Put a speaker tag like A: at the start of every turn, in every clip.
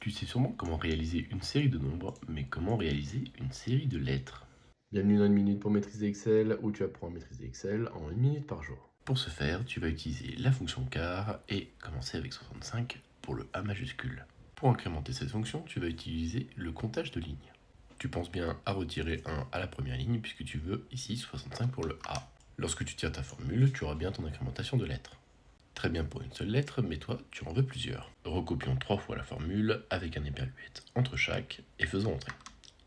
A: Tu sais sûrement comment réaliser une série de nombres, mais comment réaliser une série de lettres? Bienvenue dans une minute pour maîtriser Excel, où tu apprends à maîtriser Excel en une minute par jour. Pour ce faire, tu vas utiliser la fonction car et commencer avec 65 pour le A majuscule. Pour incrémenter cette fonction, tu vas utiliser le comptage de lignes. Tu penses bien à retirer 1 à la première ligne puisque tu veux ici 65 pour le A. Lorsque tu tires ta formule, tu auras bien ton incrémentation de lettres. Très bien pour une seule lettre, mais toi, tu en veux plusieurs. Recopions 3 fois la formule avec un éperluette entre chaque et faisons entrer.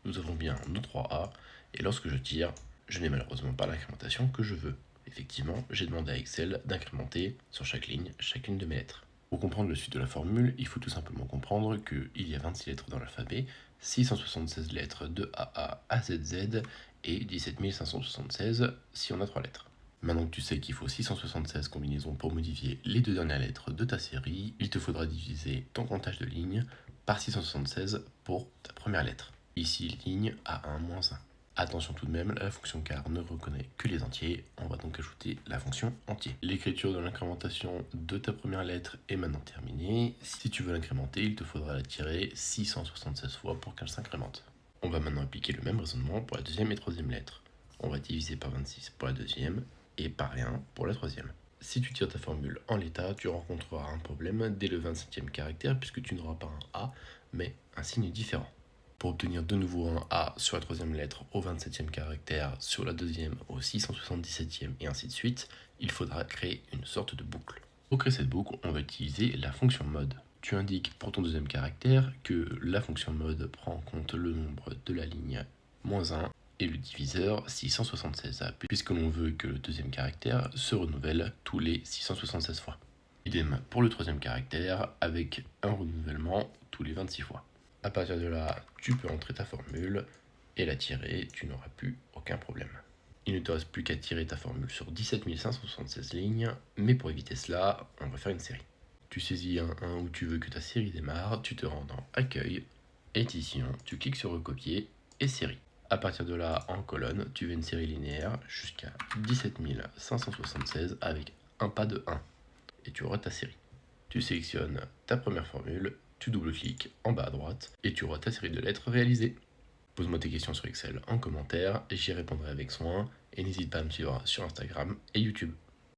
A: Nous avons bien nos 3A, et lorsque je tire, je n'ai malheureusement pas l'incrémentation que je veux. Effectivement, j'ai demandé à Excel d'incrémenter sur chaque ligne chacune de mes lettres. Pour comprendre le suite de la formule, il faut tout simplement comprendre qu'il y a 26 lettres dans l'alphabet, 676 lettres de AA à ZZ et 17 576 si on a 3 lettres. Maintenant que tu sais qu'il faut 676 combinaisons pour modifier les 2 dernières lettres de ta série, il te faudra diviser ton comptage de lignes par 676 pour ta première lettre. Ici, ligne A1 -1. Attention tout de même, la fonction car ne reconnaît que les entiers, on va donc ajouter la fonction entier. L'écriture de l'incrémentation de ta première lettre est maintenant terminée. Si tu veux l'incrémenter, il te faudra la tirer 676 fois pour qu'elle s'incrémente. On va maintenant appliquer le même raisonnement pour la deuxième et troisième lettre. On va diviser par 26 pour la deuxième et par 1 pour la troisième. Si tu tires ta formule en l'état, tu rencontreras un problème dès le 27e caractère puisque tu n'auras pas un A, mais un signe différent. Pour obtenir de nouveau un A sur la troisième lettre au 27e caractère, sur la deuxième au 677e et ainsi de suite, il faudra créer une sorte de boucle. Pour créer cette boucle, on va utiliser la fonction mode. Tu indiques pour ton deuxième caractère que la fonction mode prend en compte le nombre de la ligne -1 et le diviseur 676A, puisque l'on veut que le deuxième caractère se renouvelle tous les 676 fois. Idem pour le troisième caractère, avec un renouvellement tous les 26 fois. À partir de là, tu peux entrer ta formule et la tirer, tu n'auras plus aucun problème. Il ne te reste plus qu'à tirer ta formule sur 17 576 lignes, mais pour éviter cela, on va faire une série. Tu saisis un 1 où tu veux que ta série démarre, tu te rends dans Accueil, Édition, tu cliques sur Recopier et Série. À partir de là, en colonne, tu veux une série linéaire jusqu'à 17 576 avec un pas de 1. Et tu auras ta série. Tu sélectionnes ta première formule, tu double-cliques en bas à droite et tu auras ta série de lettres réalisée. Pose-moi tes questions sur Excel en commentaire, j'y répondrai avec soin et n'hésite pas à me suivre sur Instagram et YouTube.